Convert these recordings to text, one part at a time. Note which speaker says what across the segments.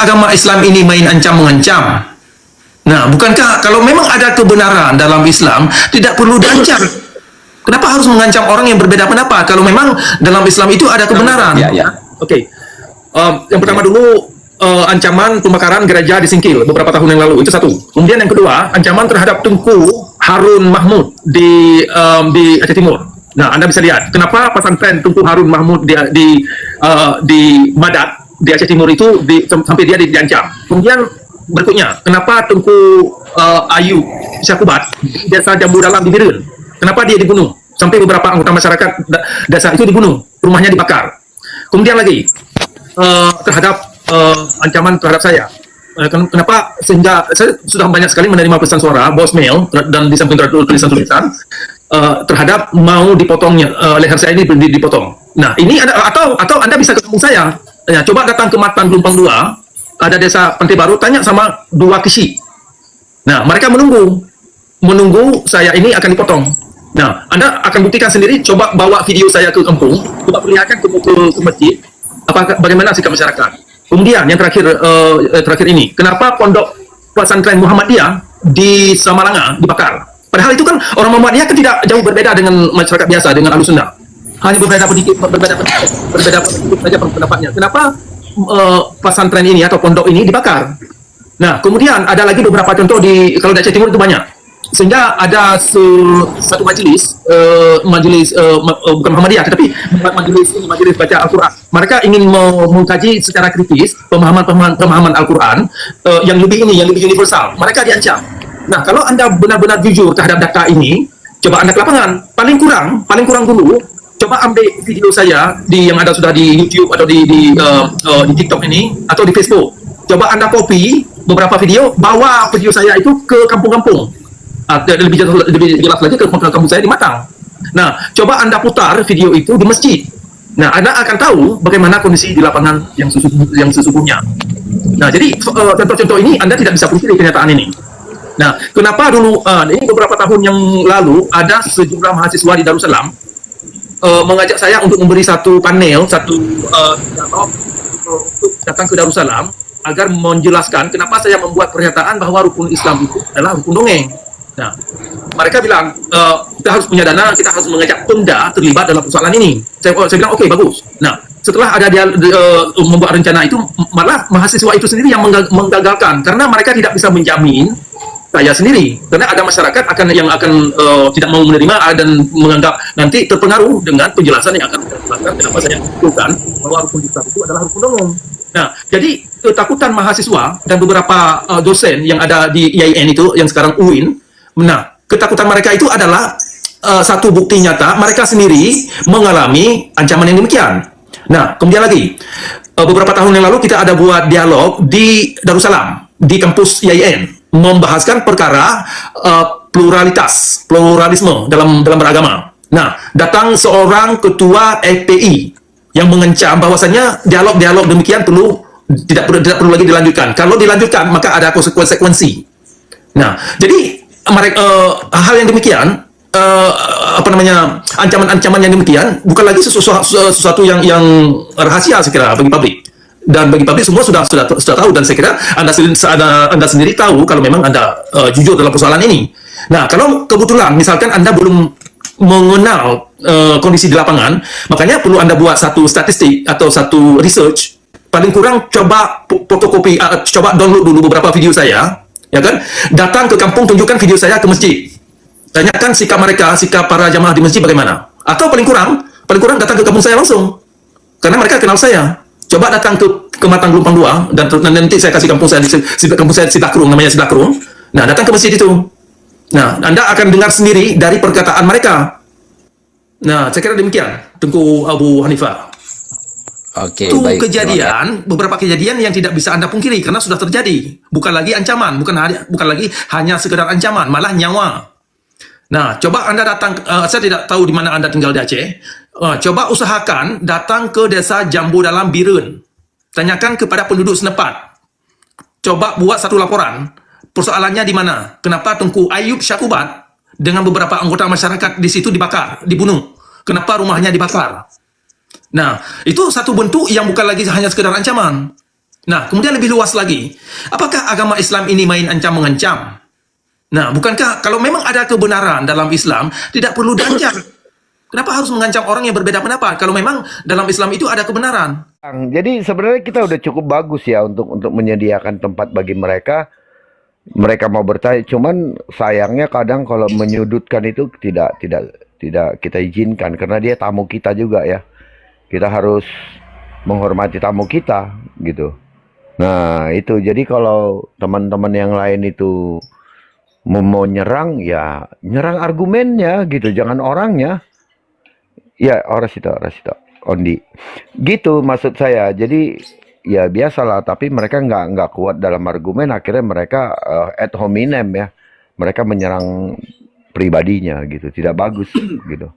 Speaker 1: agama Islam ini main ancam-mengancam? Nah, bukankah kalau memang ada kebenaran dalam Islam, tidak perlu diancam? Kenapa harus mengancam orang yang berbeda pendapat kalau memang dalam Islam itu ada kebenaran?
Speaker 2: Ya, ya.
Speaker 1: Oke. Yang pertama dulu, ancaman pembakaran gereja di Singkil beberapa tahun yang lalu, itu satu. Kemudian yang kedua, ancaman terhadap Tunku Harun Mahmud di Aceh Timur. Nah, Anda bisa lihat kenapa pesantren Tunku Harun Mahmud di Badak di Aceh Timur itu sampai dia diancam. Kemudian berikutnya, kenapa Tunku Ayu Syakubat desa Jambu Dalam di Birun, kenapa dia dibunuh? Sampai beberapa anggota masyarakat desa itu dibunuh, rumahnya dibakar. Kemudian lagi terhadap ancaman terhadap saya. Kenapa sehingga saya sudah banyak sekali menerima pesan suara, voicemail, dan di samping tulisan-tulisan terhadap mau dipotongnya leher saya ini dipotong. Nah, ini atau Anda bisa ketemu saya. Ya, coba datang ke Matan Gelombang 2, ada desa Pantai Baru, tanya sama dua kisi. Nah, mereka menunggu saya ini akan dipotong. Nah, Anda akan buktikan sendiri, coba bawa video saya ke kampung, coba perlihatkan ke masjid, bagaimana sikap masyarakat. Kemudian yang terakhir ini, kenapa pondok pesantren Muhammadiyah di Samaranga dibakar? Padahal itu kan orang Muhammadiyah kan tidak jauh berbeda dengan masyarakat biasa, dengan Ahlussunnah. Hanya berbeda saja pendapatnya. Kenapa pesantren ini atau pondok ini dibakar? Nah, kemudian ada lagi beberapa contoh kalau di Aceh Timur itu banyak. Sehingga ada satu majelis bukan Muhammadiyah, tetapi majelis baca Al-Quran. Mereka ingin mengkaji secara kritis pemahaman Al-Quran yang lebih universal. Mereka diancam. Nah, kalau Anda benar-benar jujur terhadap data ini, coba Anda ke lapangan. Paling kurang dulu, coba ambil video saya yang ada sudah di YouTube atau di TikTok ini atau di Facebook. Coba Anda copy beberapa video, bawa video saya itu ke kampung-kampung. Lebih jelas lagi ke kampung saya di Matang. Nah, coba Anda putar video itu di masjid. Nah, Anda akan tahu bagaimana kondisi di lapangan yang sesungguhnya. Nah, jadi contoh-contoh ini Anda tidak bisa pungkiri kenyataan ini. Nah, kenapa dulu ini beberapa tahun yang lalu ada sejumlah mahasiswa di Darussalam mengajak saya untuk memberi satu panel, dialog untuk datang ke Darussalam agar menjelaskan kenapa saya membuat pernyataan bahwa rukun Islam itu adalah rukun dongeng. Nah, mereka bilang kita harus punya dana, kita harus mengajak Pemda terlibat dalam persoalan ini. Saya bilang oke, bagus. Nah, setelah ada dia membuat rencana itu, malah mahasiswa itu sendiri yang menggagalkan karena mereka tidak bisa menjamin saya sendiri, karena ada masyarakat yang akan tidak mau menerima dan menganggap nanti terpengaruh dengan penjelasan yang akan dilakukan kenapa saya menunjukkan bahwa rukun Islam itu adalah rukun dongeng. Nah, jadi ketakutan mahasiswa dan beberapa dosen yang ada di IAIN itu yang sekarang UIN, nah, ketakutan mereka itu adalah satu bukti nyata mereka sendiri mengalami ancaman yang demikian. Nah, kemudian lagi beberapa tahun yang lalu kita ada buat dialog di Darussalam, di kampus IAIN, membahaskan perkara pluralisme dalam beragama. Nah, datang seorang ketua FPI yang mengancam bahwasanya dialog demikian tidak perlu lagi dilanjutkan. Kalau dilanjutkan maka ada konsekuensi. Nah, jadi hal yang demikian, ancaman-ancaman yang demikian bukan lagi sesuatu yang rahasia saya kira bagi publik. Dan bagi publik semua sudah tahu, dan saya kira Anda sendiri tahu kalau memang Anda jujur dalam persoalan ini. Nah, kalau kebetulan misalkan Anda belum mengenal kondisi di lapangan, makanya perlu Anda buat satu statistik atau satu research. Paling kurang coba fotokopi, coba download dulu beberapa video saya, ya kan? Datang ke kampung, tunjukkan video saya ke masjid. Tanyakan sikap para jamaah di masjid bagaimana. Atau paling kurang datang ke kampung saya langsung. Karena mereka kenal saya. Coba datang ke Matan Gelombang 2 dan nanti saya kasih kampung saya Sidakrung, namanya Sidakrung. Nah, datang ke masjid itu. Nah, Anda akan dengar sendiri dari perkataan mereka. Nah, saya kira demikian, Tengku Abu Hanifah.
Speaker 2: Oke,
Speaker 1: itu
Speaker 2: baik.
Speaker 1: Beberapa kejadian yang tidak bisa Anda pungkiri karena sudah terjadi. Bukan lagi ancaman, bukan lagi hanya sekedar ancaman, malah nyawa. Nah, coba Anda datang, saya tidak tahu di mana Anda tinggal di Aceh. Coba usahakan datang ke desa Jambu Dalam Birun. Tanyakan kepada penduduk setempat. Coba buat satu laporan. Persoalannya di mana? Kenapa Tunku Ayub Syakubat dengan beberapa anggota masyarakat di situ dibunuh? Kenapa rumahnya dibakar? Nah, itu satu bentuk yang bukan lagi hanya sekedar ancaman. Nah, kemudian lebih luas lagi, apakah agama Islam ini main ancam-mengancam? Nah, bukankah kalau memang ada kebenaran dalam Islam, tidak perlu diancam? Kenapa harus mengancam orang yang berbeda pendapat? Kalau memang dalam Islam itu ada kebenaran.
Speaker 2: Jadi sebenarnya kita udah cukup bagus ya untuk menyediakan tempat bagi mereka. Mereka mau bertanya, cuman sayangnya kadang kalau menyudutkan itu tidak kita izinkan karena dia tamu kita juga ya. Kita harus menghormati tamu kita gitu. Nah, itu jadi kalau teman-teman yang lain itu mau nyerang ya nyerang argumennya gitu, jangan orangnya. Ya, Orasito, Ondi. Gitu maksud saya. Jadi ya biasalah, tapi mereka nggak kuat dalam argumen. Akhirnya mereka ad hominem ya. Mereka menyerang pribadinya gitu. Tidak bagus gitu.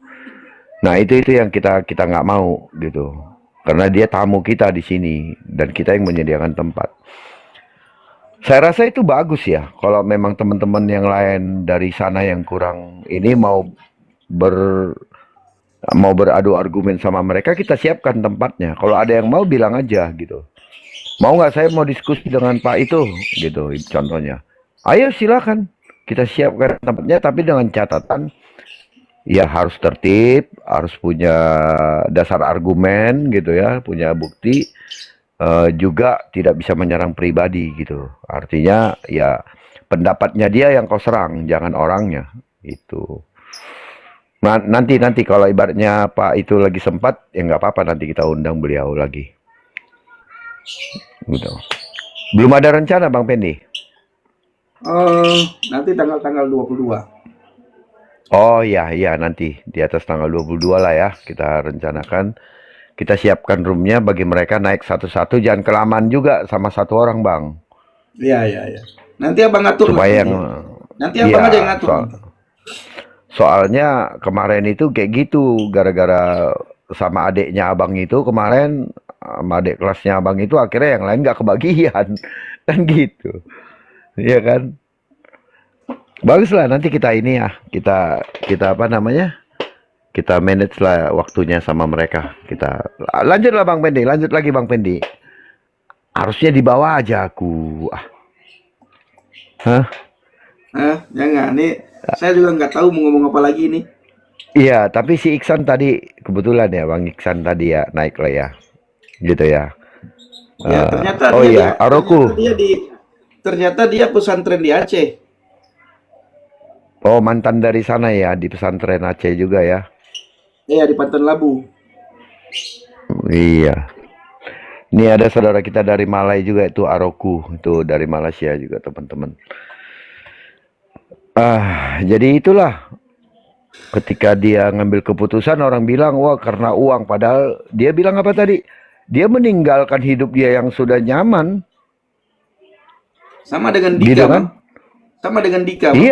Speaker 2: Nah itu yang kita nggak mau gitu. Karena dia tamu kita di sini dan kita yang menyediakan tempat. Saya rasa itu bagus ya. Kalau memang teman-teman yang lain dari sana yang kurang ini mau beradu argumen sama mereka, kita siapkan tempatnya. Kalau ada yang mau bilang aja gitu. Mau nggak saya mau diskusi dengan Pak itu gitu contohnya. Ayo silakan. Kita siapkan tempatnya tapi dengan catatan ya harus tertib, harus punya dasar argumen gitu ya, punya bukti, juga tidak bisa menyerang pribadi gitu. Artinya ya pendapatnya dia yang kau serang, jangan orangnya itu. Nah, nanti kalau ibaratnya Pak itu lagi sempat, ya nggak apa-apa nanti kita undang beliau lagi. Gitu. Belum ada rencana Bang Pendi?
Speaker 3: Nanti tanggal 22.
Speaker 2: Oh iya, nanti di atas tanggal 22 lah ya kita rencanakan. Kita siapkan roomnya bagi mereka naik satu-satu, jangan kelamaan juga sama satu orang Bang.
Speaker 3: Iya. Nanti abang ngatur.
Speaker 2: Supaya yang
Speaker 3: Nanti abang aja yang ngatur.
Speaker 2: Soalnya kemarin itu kayak gitu, gara-gara sama adiknya abang itu kemarin, sama adik kelasnya abang itu akhirnya yang lain nggak kebagian, kan gitu, iya kan? Bagus lah nanti kita ini ya, kita apa namanya? Kita manage lah waktunya sama mereka. Kita lanjut lah Bang Pendi, lanjut lagi Bang Pendi. Harusnya dibawa aja aku. Hah?
Speaker 3: Jangan. Nih, saya juga nggak tahu mau ngomong apa lagi nih.
Speaker 2: Iya, tapi si Iksan tadi kebetulan ya Bang Iksan tadi ya naik lah ya, gitu ya.
Speaker 3: Ya, ternyata
Speaker 2: Oh iya, Aroku.
Speaker 3: ternyata dia pesantren di Aceh.
Speaker 2: Oh mantan dari sana ya, di pesantren Aceh juga ya.
Speaker 3: Iya, di Pantan Labu.
Speaker 2: Iya. Ini ada saudara kita dari Malai juga itu Aroku, itu dari Malaysia juga teman-teman. Jadi itulah ketika dia ngambil keputusan orang bilang wah karena uang, padahal dia bilang apa tadi? Dia meninggalkan hidup dia yang sudah nyaman.
Speaker 3: Sama dengan
Speaker 2: Gitu
Speaker 3: Dika,
Speaker 2: kan?
Speaker 3: Bang. Sama dengan Dika, Bang.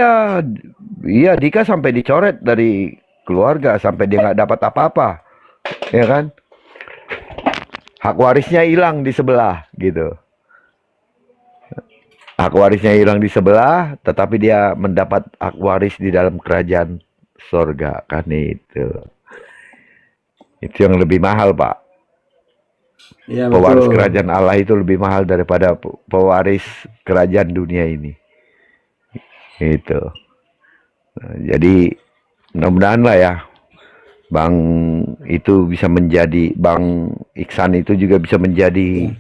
Speaker 2: Iya, Dika sampai dicoret dari keluarga sampai dia nggak dapat apa-apa, ya kan? Hak warisnya hilang di sebelah, gitu. Hak warisnya hilang di sebelah, tetapi dia mendapat hak waris di dalam kerajaan surga, kan itu. Itu yang lebih mahal, Pak.
Speaker 3: Iya,
Speaker 2: Pewaris
Speaker 3: betul.
Speaker 2: kerajaan Allah itu lebih mahal daripada pewaris kerajaan dunia ini. Itu. Nah, jadi mudah-mudahan lah ya, Bang itu bisa menjadi, Bang Iksan itu juga bisa menjadi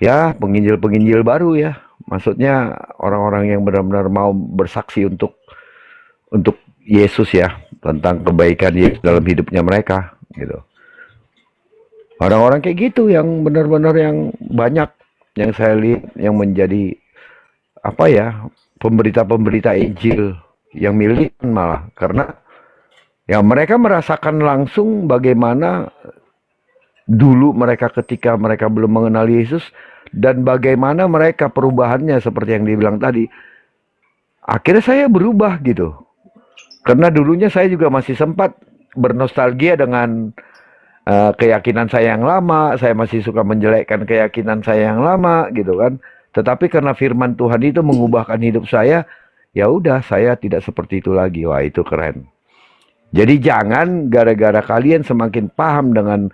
Speaker 2: ya penginjil-penginjil baru ya. Maksudnya orang-orang yang benar-benar mau bersaksi untuk Yesus ya, tentang kebaikan Yesus dalam hidupnya mereka gitu. Orang-orang kayak gitu yang benar-benar yang banyak yang saya lihat yang menjadi apa ya, pemberita-pemberita Injil yang militan malah, karena ya mereka merasakan langsung bagaimana dulu mereka ketika mereka belum mengenal Yesus dan bagaimana mereka perubahannya seperti yang dibilang tadi. Akhirnya saya berubah gitu. Karena dulunya saya juga masih sempat bernostalgia dengan keyakinan saya yang lama, saya masih suka menjelekkan keyakinan saya yang lama gitu kan. Tetapi karena firman Tuhan itu mengubahkan hidup saya, ya udah saya tidak seperti itu lagi. Wah, itu keren. Jadi jangan gara-gara kalian semakin paham dengan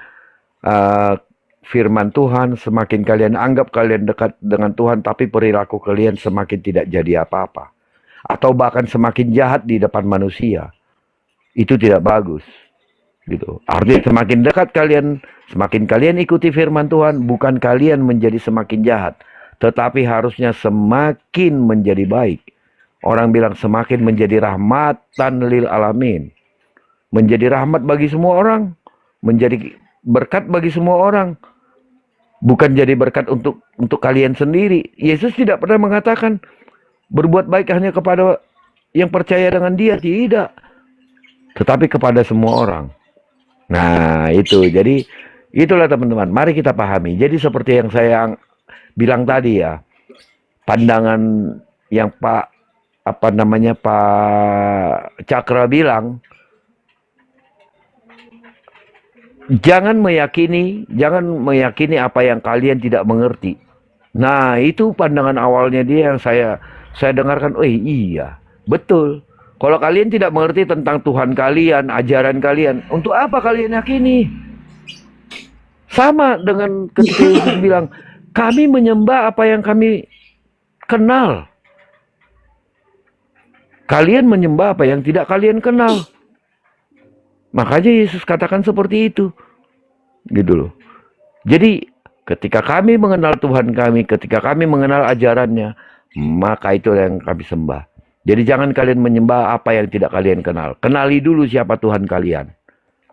Speaker 2: firman Tuhan, semakin kalian anggap kalian dekat dengan Tuhan, tapi perilaku kalian semakin tidak jadi apa-apa. Atau bahkan semakin jahat di depan manusia. Itu tidak bagus. Gitu. Artinya semakin dekat kalian, semakin kalian ikuti firman Tuhan, bukan kalian menjadi semakin jahat, tetapi harusnya semakin menjadi baik. Orang bilang semakin menjadi rahmatan lil alamin. Menjadi rahmat bagi semua orang, menjadi berkat bagi semua orang. Bukan jadi berkat untuk kalian sendiri. Yesus tidak pernah mengatakan berbuat baik hanya kepada yang percaya dengan Dia, tidak. Tetapi kepada semua orang. Nah, itu. Jadi itulah teman-teman, mari kita pahami. Jadi seperti yang saya bilang tadi ya, pandangan yang Pak Cakra bilang, jangan meyakini apa yang kalian tidak mengerti. Nah, itu pandangan awalnya dia yang saya dengarkan. Oh iya, betul. Kalau kalian tidak mengerti tentang Tuhan kalian, ajaran kalian, untuk apa kalian yakini? Sama dengan ketika Yesus bilang, kami menyembah apa yang kami kenal. Kalian menyembah apa yang tidak kalian kenal. Makanya Yesus katakan seperti itu. Gitu loh. Jadi ketika kami mengenal Tuhan kami, ketika kami mengenal ajarannya, maka itu yang kami sembah. Jadi jangan kalian menyembah apa yang tidak kalian kenal. Kenali dulu siapa Tuhan kalian.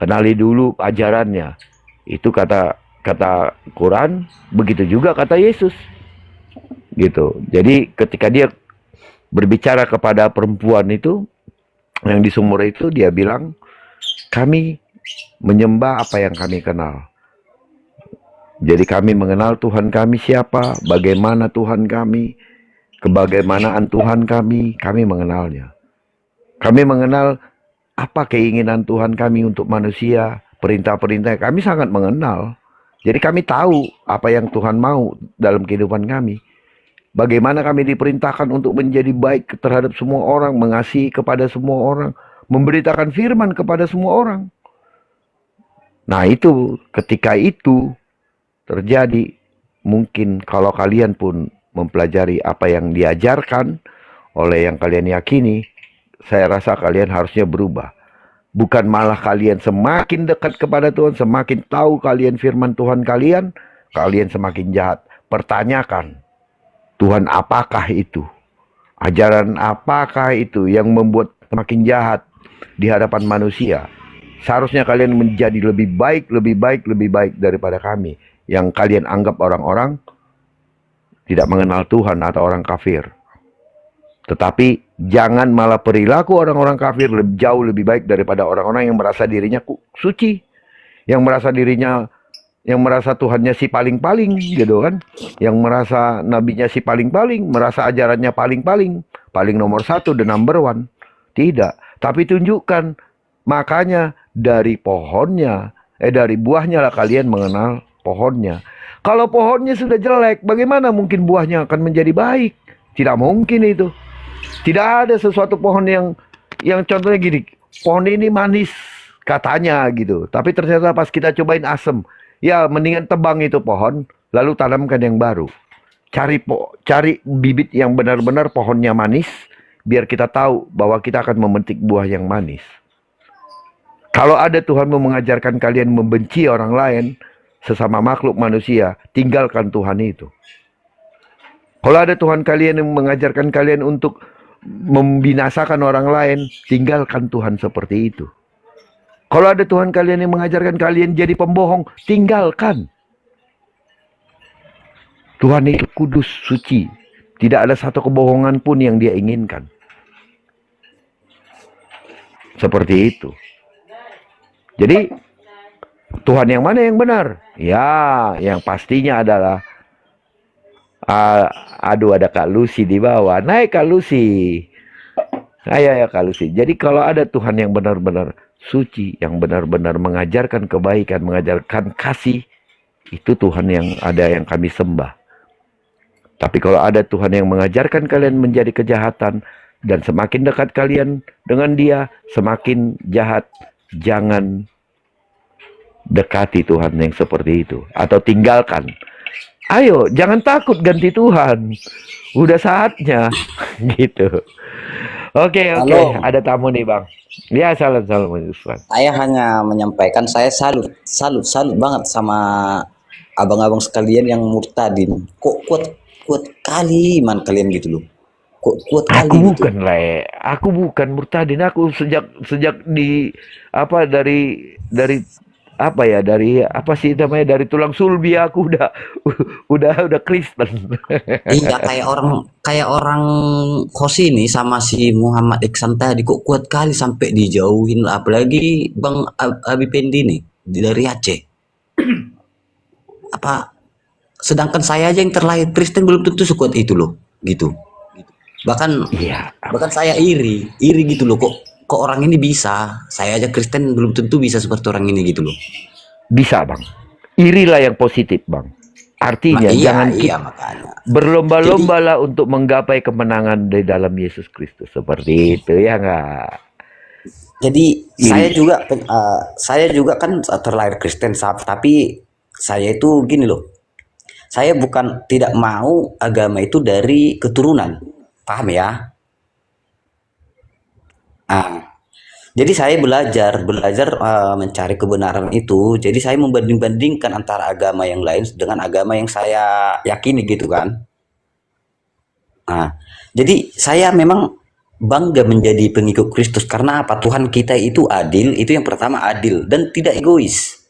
Speaker 2: Kenali dulu ajarannya. Itu kata Quran, begitu juga kata Yesus. Gitu. Jadi ketika dia berbicara kepada perempuan itu, yang di sumur itu, dia bilang, kami menyembah apa yang kami kenal. Jadi kami mengenal Tuhan kami siapa, bagaimana Tuhan kami, kebagaimanaan Tuhan kami mengenalnya. Kami mengenal apa keinginan Tuhan kami untuk manusia, perintah-perintah kami sangat mengenal. Jadi kami tahu apa yang Tuhan mau dalam kehidupan kami. Bagaimana kami diperintahkan untuk menjadi baik terhadap semua orang, mengasihi kepada semua orang, memberitakan firman kepada semua orang. Nah itu, ketika itu terjadi, mungkin kalau kalian pun mempelajari apa yang diajarkan oleh yang kalian yakini, saya rasa kalian harusnya berubah. Bukan malah kalian semakin dekat kepada Tuhan, semakin tahu kalian firman Tuhan kalian semakin jahat. Pertanyakan, Tuhan apakah itu? Ajaran apakah itu yang membuat semakin jahat di hadapan manusia? Seharusnya kalian menjadi lebih baik daripada kami. Yang kalian anggap orang-orang tidak mengenal Tuhan atau orang kafir. Tetapi jangan malah perilaku orang-orang kafir jauh lebih baik daripada orang-orang yang merasa dirinya suci. Yang merasa Tuhannya si paling-paling gitu kan. Yang merasa nabinya si paling-paling, merasa ajarannya paling-paling, paling nomor 1, the number 1. Tidak, tapi tunjukkan. Makanya dari dari buahnya lah kalian mengenal pohonnya. Kalau pohonnya sudah jelek, bagaimana mungkin buahnya akan menjadi baik? Tidak mungkin itu. Tidak ada sesuatu pohon yang contohnya gini, pohon ini manis katanya gitu, tapi ternyata pas kita cobain asem. Ya mendingan tebang itu pohon, lalu tanamkan yang baru. Cari bibit yang benar-benar pohonnya manis, biar kita tahu bahwa kita akan memetik buah yang manis. Kalau ada Tuhan mau mengajarkan kalian membenci orang lain, sesama makhluk manusia, tinggalkan Tuhan itu. Kalau ada Tuhan kalian yang mengajarkan kalian untuk membinasakan orang lain, tinggalkan Tuhan seperti itu. Kalau ada Tuhan kalian yang mengajarkan kalian jadi pembohong, tinggalkan. Tuhan itu kudus, suci. Tidak ada satu kebohongan pun yang dia inginkan. Seperti itu. Jadi, Tuhan yang mana yang benar? Ya, yang pastinya adalah aduh, ada Kak Lucy di bawah. Naik Kak Lucy. Ayo ya Kak Lucy. Jadi kalau ada Tuhan yang benar-benar suci, yang benar-benar mengajarkan kebaikan, mengajarkan kasih, itu Tuhan yang kami sembah. Tapi kalau ada Tuhan yang mengajarkan kalian menjadi kejahatan, dan semakin dekat kalian dengan Dia, semakin jahat, jangan Dekati Tuhan yang seperti itu. Atau tinggalkan. Ayo, jangan takut ganti Tuhan. Udah saatnya. Gitu. Oke,
Speaker 4: Halo,
Speaker 2: ada tamu nih Bang. Ya, salam Ustaz.
Speaker 4: saya hanya menyampaikan saya salut banget sama abang-abang sekalian yang murtadin. Kok kuat kuat kali iman kalian gitu loh. Kok kuat
Speaker 2: Aku
Speaker 4: kali gitu.
Speaker 2: bukan Le. Aku bukan murtadin. Aku sejak di apa dari apa ya, dari apa sih namanya, dari tulang sulbi aku udah Kristen.
Speaker 4: Iya kayak orang Hosi ini sama si Muhammad Iksan tadi kok kuat kali sampai dijauhin, apalagi Bang Abi Pendi nih dari Aceh. Apa sedangkan saya aja yang terlahir Kristen belum tentu sekuat itu loh gitu. Bahkan
Speaker 2: Iya,
Speaker 4: bahkan saya iri gitu loh, kok orang ini bisa, saya aja Kristen belum tentu bisa seperti orang ini gitu loh.
Speaker 2: bisa Bang. Irilah yang positif Bang. Artinya jangan
Speaker 4: Iya
Speaker 2: kita
Speaker 4: makanya.
Speaker 2: berlomba-lomba lah untuk menggapai kemenangan di dalam Yesus Kristus. Seperti itu ya nggak?
Speaker 4: Jadi
Speaker 2: Iri.
Speaker 4: saya juga kan terlahir Kristen, tapi saya itu gini loh. Saya bukan tidak mau agama itu dari keturunan. Paham ya? Ah, jadi saya belajar mencari kebenaran itu. Jadi saya membanding-bandingkan antara agama yang lain dengan agama yang saya yakini gitu kan. Nah, jadi saya memang bangga menjadi pengikut Kristus karena apa? Tuhan kita itu adil, itu yang pertama adil dan tidak egois.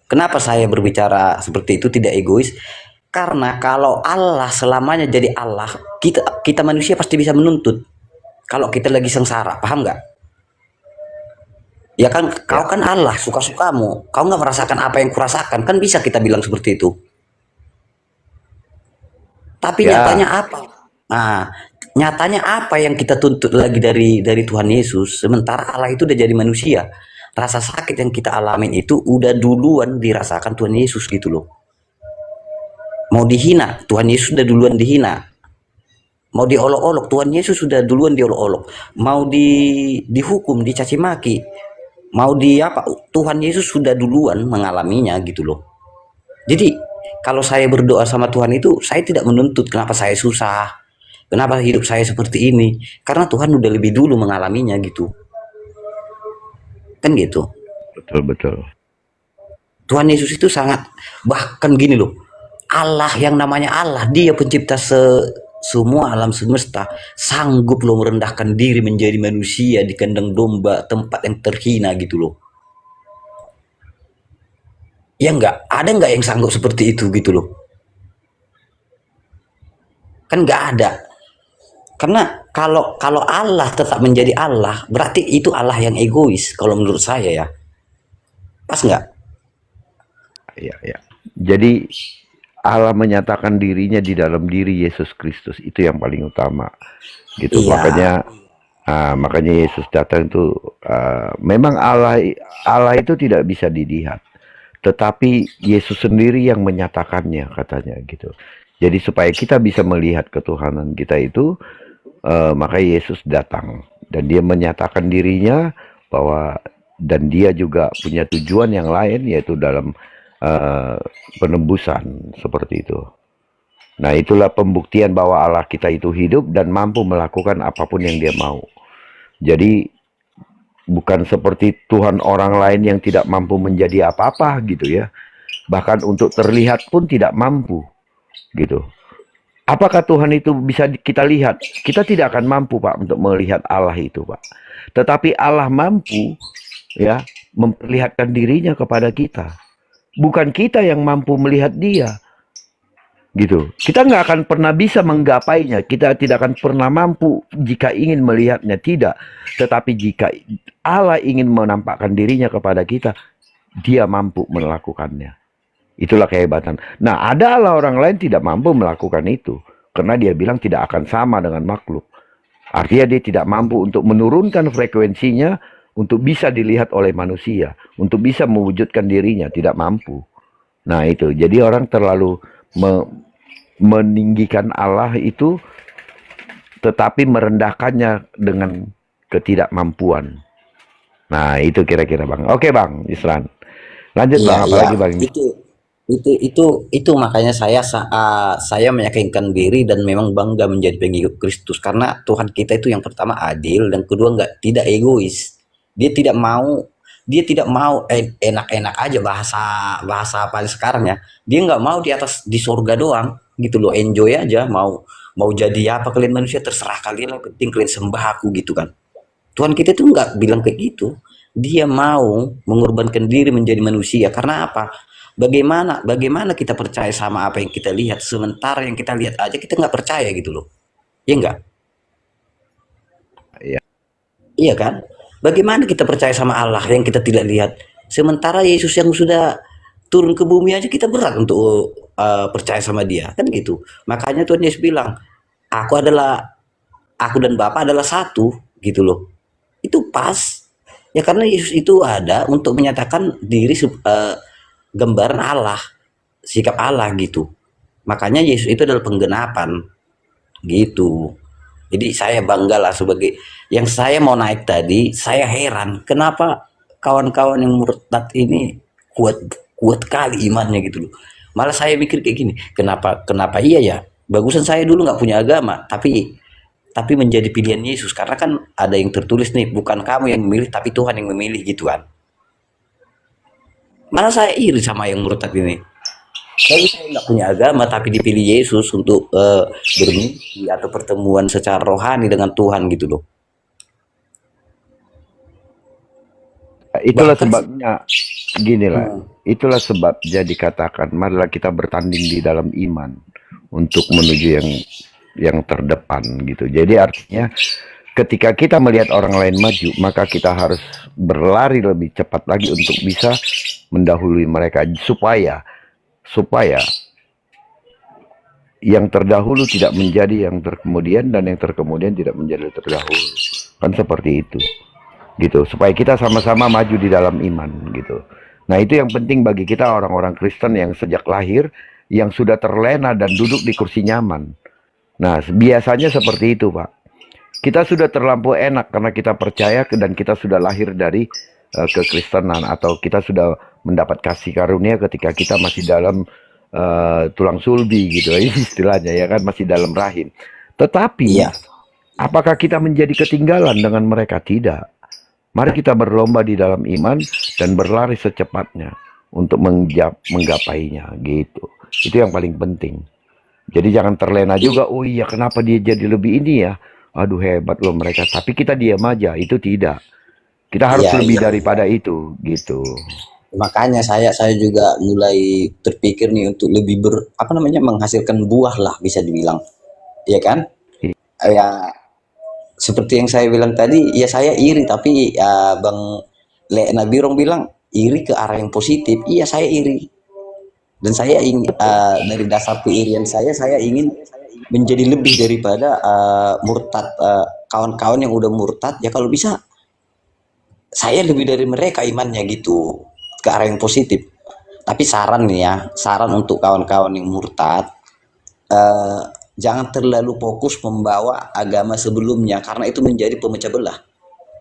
Speaker 4: Kenapa saya berbicara seperti itu tidak egois? Karena kalau Allah selamanya jadi Allah, kita manusia pasti bisa menuntut. Kalau kita lagi sengsara, paham nggak? Ya kan, kau
Speaker 2: Ya,
Speaker 4: kan Allah, suka-sukamu. Kau nggak merasakan apa yang kurasakan, kan bisa kita bilang seperti itu. Tapi nyatanya
Speaker 2: ya,
Speaker 4: apa? Nah, nyatanya apa yang kita tuntut lagi dari Tuhan Yesus? Sementara Allah itu udah jadi manusia. Rasa sakit yang kita alamin itu udah duluan dirasakan Tuhan Yesus gitu loh. Mau dihina, Tuhan Yesus udah duluan dihina. Mau diolok-olok, Tuhan Yesus sudah duluan diolok-olok. Mau dihukum, dicaci maki, mau di apa, Tuhan Yesus sudah duluan mengalaminya gitu loh. Jadi kalau saya berdoa sama Tuhan itu, saya tidak menuntut kenapa saya susah, kenapa hidup saya seperti ini, karena Tuhan udah lebih dulu mengalaminya gitu, kan gitu.
Speaker 2: betul.
Speaker 4: Tuhan Yesus itu sangat, bahkan gini loh, Allah yang namanya Allah, dia pencipta semua alam semesta, sanggup loh merendahkan diri menjadi manusia di kandang domba, tempat yang terhina gitu loh. Ya enggak, ada enggak yang sanggup seperti itu gitu loh. Kan enggak ada. Karena kalau kalau Allah tetap menjadi Allah, berarti itu Allah yang egois kalau menurut saya ya. Pas enggak?
Speaker 2: Ya. Jadi Allah menyatakan dirinya di dalam diri Yesus Kristus, itu yang paling utama. Gitu.
Speaker 4: Iya,
Speaker 2: Makanya Yesus datang itu, memang Allah itu tidak bisa dilihat, tetapi Yesus sendiri yang menyatakannya katanya gitu. Jadi supaya kita bisa melihat ketuhanan kita itu, maka Yesus datang dan dia menyatakan dirinya bahwa, dan dia juga punya tujuan yang lain, yaitu dalam penebusan seperti itu. Nah, itulah pembuktian bahwa Allah kita itu hidup dan mampu melakukan apapun yang dia mau. Jadi bukan seperti Tuhan orang lain yang tidak mampu menjadi apa-apa gitu ya. Bahkan untuk terlihat pun tidak mampu gitu. Apakah Tuhan itu bisa kita lihat? Kita tidak akan mampu Pak untuk melihat Allah itu Pak. Tetapi Allah mampu ya memperlihatkan dirinya kepada kita. Bukan kita yang mampu melihat dia gitu. Kita nggak akan pernah bisa menggapainya. Kita tidak akan pernah mampu jika ingin melihatnya, tidak. Tetapi jika Allah ingin menampakkan dirinya kepada kita, dia mampu melakukannya. Itulah kehebatan. Nah, ada Allah orang lain tidak mampu melakukan itu. Karena dia bilang tidak akan sama dengan makhluk. Artinya dia tidak mampu untuk menurunkan frekuensinya untuk bisa dilihat oleh manusia. Untuk bisa mewujudkan dirinya, tidak mampu. Nah itu, jadi orang terlalu meninggikan Allah itu, tetapi merendahkannya dengan ketidakmampuan. Nah itu kira-kira Bang. Oke Bang Isran. Lanjut
Speaker 4: Iya,
Speaker 2: Bang,
Speaker 4: iya.
Speaker 2: apalagi Bang?
Speaker 4: Itu makanya saya meyakinkan diri dan memang bangga menjadi pengikut Kristus karena Tuhan kita itu yang pertama adil dan kedua tidak egois. Dia tidak mau enak-enak aja bahasa bahasa apa sekarang ya. Dia nggak mau di atas di surga doang gitu loh, enjoy aja mau mau jadi apa kalian manusia terserah kalian, yang penting kalian sembah aku gitu kan. Tuhan kita tuh nggak bilang kayak gitu. Dia mau mengorbankan diri menjadi manusia. Karena apa? Bagaimana bagaimana kita percaya sama apa yang kita lihat, sementara yang kita lihat aja kita nggak percaya gitu loh. Iya nggak?
Speaker 2: Ya,
Speaker 4: Iya kan? Bagaimana kita percaya sama Allah yang kita tidak lihat? Sementara Yesus yang sudah turun ke bumi aja kita berat untuk percaya sama dia. Kan gitu. Makanya Tuhan Yesus bilang, aku adalah aku dan Bapa adalah satu gitu loh. Itu pas. Ya karena Yesus itu ada untuk menyatakan diri gambaran Allah, sikap Allah gitu. Makanya Yesus itu adalah penggenapan gitu. Jadi saya bangga lah sebagai yang saya mau naik tadi, saya heran kenapa kawan-kawan yang murtad ini kuat kuat kali imannya gitu loh. Malah saya mikir kayak gini, kenapa kenapa iya ya? Bagusan saya dulu nggak punya agama, tapi menjadi pilihan Yesus karena kan ada yang tertulis nih, bukan kamu yang memilih tapi Tuhan yang memilih gitu kan. Malah saya iri sama yang murtad ini. Saya nggak punya agama tapi dipilih Yesus untuk bermimpi atau pertemuan secara rohani dengan Tuhan gitu loh.
Speaker 2: itulah
Speaker 4: Bahkan
Speaker 2: sebabnya gini lah. Itulah sebab jadi katakan, marilah kita bertanding di dalam iman untuk menuju yang terdepan gitu. Jadi artinya ketika kita melihat orang lain maju, maka kita harus berlari lebih cepat lagi untuk bisa mendahului mereka supaya supaya yang terdahulu tidak menjadi yang terkemudian dan yang terkemudian tidak menjadi terdahulu. Kan seperti itu. Gitu, supaya kita sama-sama maju di dalam iman gitu. Nah, itu yang penting bagi kita orang-orang Kristen yang sejak lahir yang sudah terlena dan duduk di kursi nyaman. Nah, biasanya seperti itu, Pak. Kita sudah terlampau enak karena kita percaya dan kita sudah lahir dari kekristenan atau kita sudah mendapat kasih karunia ketika kita masih dalam tulang sulbi gitu istilahnya ya kan, masih dalam rahim. Tetapi
Speaker 4: iya,
Speaker 2: apakah kita menjadi ketinggalan dengan mereka? Tidak. Mari kita berlomba di dalam iman dan berlari secepatnya untuk menggapainya gitu. Itu yang paling penting. Jadi jangan terlena juga, oh iya kenapa dia jadi lebih ini ya? Aduh hebat loh mereka, tapi kita diam aja, itu tidak. Kita harus
Speaker 4: iya,
Speaker 2: lebih
Speaker 4: iya.
Speaker 2: daripada itu gitu.
Speaker 4: Makanya saya juga mulai terpikir nih untuk lebih apa namanya menghasilkan buah lah bisa dibilang, ya kan? Ya seperti yang saya bilang tadi, ya saya iri tapi ya Bang Le Nabirong bilang iri ke arah yang positif. Iya saya iri dan saya ingin dari dasar keirian saya ingin menjadi lebih daripada murtad kawan-kawan yang udah murtad ya kalau bisa saya lebih dari mereka imannya gitu ke arah yang positif. Tapi saran nih ya, saran untuk kawan-kawan yang murtad, eh, jangan terlalu fokus membawa agama sebelumnya karena itu menjadi pemecah belah.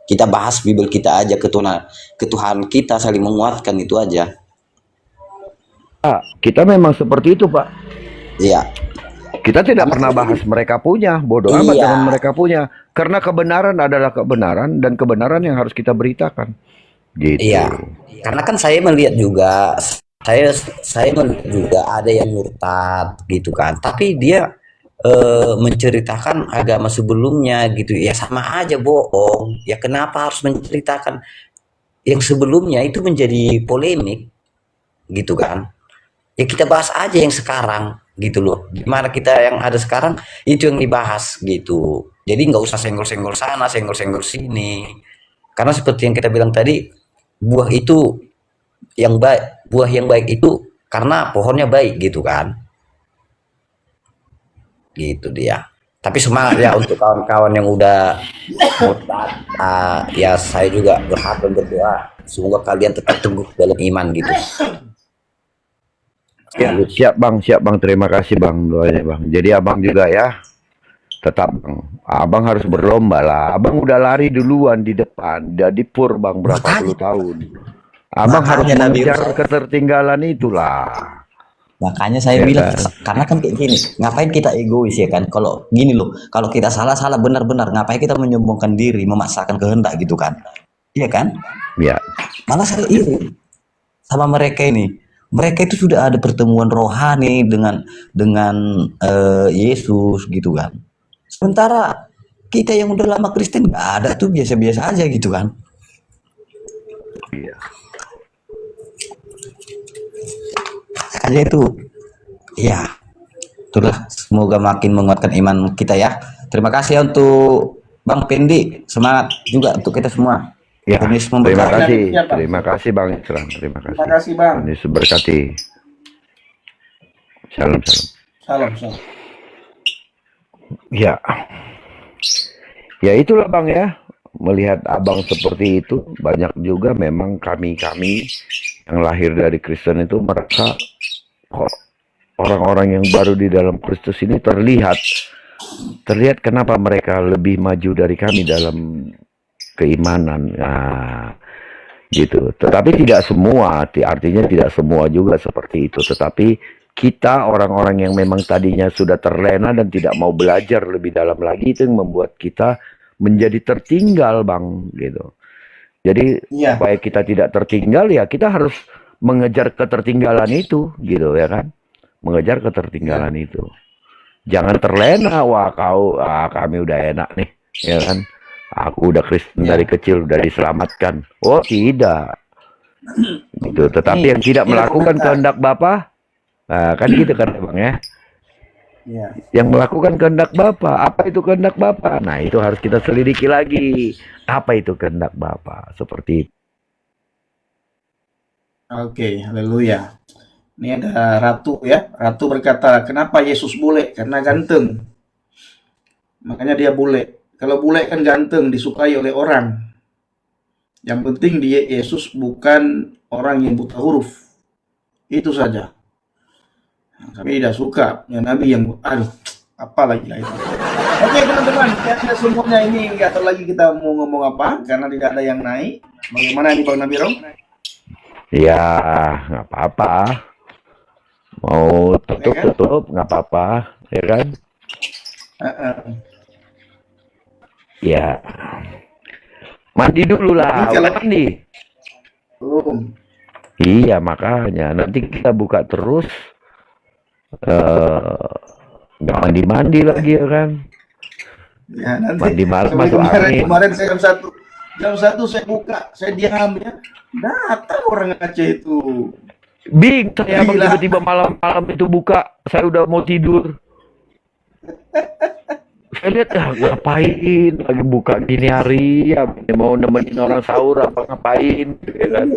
Speaker 4: Kita bahas Bible kita aja, ketuhanan kita saling menguatkan itu aja.
Speaker 2: Kita memang seperti itu, Pak.
Speaker 4: Iya,
Speaker 2: Kita tidak
Speaker 4: karena
Speaker 2: pernah bahas mereka punya, bodoh amat
Speaker 4: iya,
Speaker 2: dengan mereka punya. Karena kebenaran adalah kebenaran dan kebenaran yang harus kita beritakan. Gitu.
Speaker 4: iya. Karena kan saya melihat juga, saya melihat juga ada yang murtad gitu kan. Tapi dia menceritakan agama sebelumnya gitu. Ya sama aja bohong. Ya kenapa harus menceritakan yang sebelumnya itu menjadi polemik gitu kan? Ya kita bahas aja yang sekarang gitu loh. Gimana kita yang ada sekarang itu yang dibahas gitu. Jadi nggak usah senggol-senggol sana, senggol-senggol sini. Karena seperti yang kita bilang tadi, buah itu buah yang baik itu karena pohonnya baik gitu kan. Gitu dia. Tapi semangat ya untuk kawan-kawan yang udah murtad. Ya saya juga berharap dan berdoa semoga kalian tetap teguh dalam iman gitu.
Speaker 2: Ya,
Speaker 4: Lanjut.
Speaker 2: siap Bang. Terima kasih Bang doanya Bang. Jadi Abang juga ya, tetap Bang. Abang harus berlomba lah. Abang udah lari duluan di depan, udah di pur Bang berapa puluh tahun. Abang harus
Speaker 4: Makanya Nabi
Speaker 2: mengejar ketertinggalan itulah.
Speaker 4: Makanya saya
Speaker 2: Ya
Speaker 4: bilang,
Speaker 2: kan?
Speaker 4: karena kan kayak gini, ngapain kita egois ya kan? Kalau gini loh, kalau kita salah-salah benar-benar, ngapain kita menyombongkan diri, memaksakan kehendak gitu kan? Iya kan?
Speaker 2: Ya,
Speaker 4: Malah saya iri sama mereka ini. Mereka itu sudah ada pertemuan rohani dengan Yesus gitu kan. Sementara kita yang udah lama Kristen nggak ada tuh, biasa-biasa aja gitu kan.
Speaker 2: iya.
Speaker 4: Makanya itu, ya itulah, semoga makin menguatkan iman kita ya. Terima kasih ya untuk Bang Pendi, semangat juga untuk kita semua.
Speaker 2: Ya,
Speaker 4: Tuhan Yesus
Speaker 2: terima
Speaker 4: memberkati.
Speaker 2: kasih.
Speaker 3: Siapa?
Speaker 2: Terima kasih Bang Isran. Terima
Speaker 3: Terima
Speaker 2: kasih.
Speaker 3: kasih Bang.
Speaker 2: Tuhan Yesus berkati. Shalom, shalom.
Speaker 3: Salam, salam.
Speaker 2: Ya, ya itulah Bang ya. Melihat Abang seperti itu, banyak juga memang kami-kami yang lahir dari Kristen itu merasa kok orang-orang yang baru di dalam Kristus ini terlihat kenapa mereka lebih maju dari kami dalam keimanan. Nah, gitu. Tetapi tidak semua, artinya tidak semua juga seperti itu. Tetapi kita orang-orang yang memang tadinya sudah terlena dan tidak mau belajar lebih dalam lagi, itu yang membuat kita menjadi tertinggal, Bang, gitu. Jadi
Speaker 3: Iya.
Speaker 2: supaya kita tidak tertinggal, ya kita harus mengejar ketertinggalan itu, gitu ya kan? Mengejar ketertinggalan itu. Jangan terlena, wah kami udah enak nih, ya kan? Aku udah Kristen dari kecil, udah diselamatkan. Oh tidak, gitu. Tetapi
Speaker 3: Nih,
Speaker 2: yang tidak
Speaker 3: ini ada
Speaker 2: melakukan
Speaker 3: komentar.
Speaker 2: kehendak Bapa, nah, kan gitu kan Bang ya?
Speaker 3: Iya.
Speaker 2: Yang melakukan kehendak Bapa, apa itu kehendak Bapa? Nah itu harus kita selidiki lagi. Apa itu kehendak Bapa? Seperti itu.
Speaker 3: Oke, haleluya. Ini ada Ratu ya. Ratu berkata, kenapa Yesus bule? Karena ganteng. Makanya dia bule. Kalau bule kan ganteng, disukai oleh orang. Yang penting dia Yesus bukan orang yang buta huruf. Itu saja. Kami tidak suka yang Nabi yang aduh, apa lagi lah itu. Oke teman-teman, saya semuanya ini nggak tahu lagi kita mau ngomong apa karena tidak ada yang naik. Bagaimana ini Bang Nabi Rom?
Speaker 2: Ya nggak apa-apa. Mau tutup nggak apa-apa, ya kan? Ya. Mandi dulu lah,
Speaker 3: Ini kalau-
Speaker 2: mandi.
Speaker 3: Belum.
Speaker 2: Iya makanya nanti kita buka terus. Nggak mandi-mandi lagi ya kan?
Speaker 3: Ya nanti.
Speaker 2: Mandi malam
Speaker 3: Seperti
Speaker 2: masuk angin.
Speaker 3: kemarin saya jam satu saya buka, saya diam ya. Datang orang Aceh itu.
Speaker 2: Bing, saya abang
Speaker 3: Gila.
Speaker 2: tiba-tiba malam-malam itu buka, saya udah mau tidur. Saya lihat ngapain lagi buka gini hari ya, mau nemenin orang sahur apa ngapain, ya kan?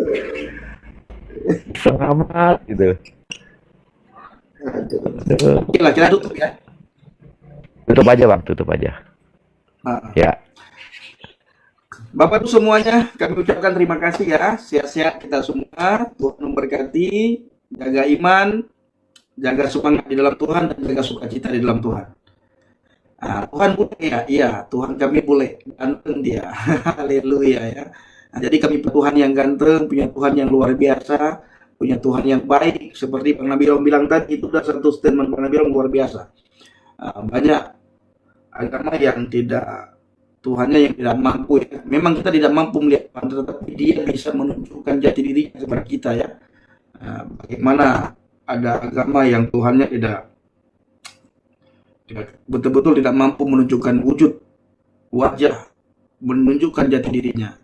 Speaker 2: Iseng amat gitu.
Speaker 3: Oke lah, kita tutup ya.
Speaker 2: Tutup aja Bang, tutup aja. Ya,
Speaker 3: Bapak Ibu semuanya, kami ucapkan terima kasih ya. Sehat-sehat kita semua. Tuhan memberkati, jaga iman, jaga semangat di dalam Tuhan, dan jaga sukacita di dalam Tuhan. Nah, Tuhan boleh ya, iya, Tuhan kami boleh, ganteng dia. Haleluya ya. Nah, jadi kami punya Tuhan yang ganteng, punya Tuhan yang luar biasa, punya Tuhan yang baik. Seperti Bang Nabi Rom bilang tadi, itu udah satu statement Bang Nabi Rom luar biasa. Banyak agama yang tidak, Tuhannya yang tidak mampu ya. Memang kita tidak mampu melihat Tuhan, tetapi dia bisa menunjukkan jati dirinya kepada kita ya. Bagaimana ada agama yang Tuhannya tidak betul-betul tidak mampu menunjukkan wujud wajah, menunjukkan jati dirinya.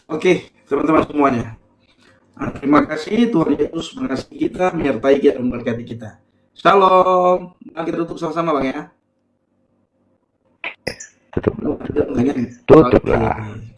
Speaker 3: Oke, teman-teman semuanya. Terima kasih Tuhan Yesus mengasihi kita, menyertai kita, dan memberkati kita. Shalom. Nah, kita tutup sama-sama Bang ya.
Speaker 2: tutup.
Speaker 3: Tutup
Speaker 2: Tutup lah.
Speaker 3: Oke.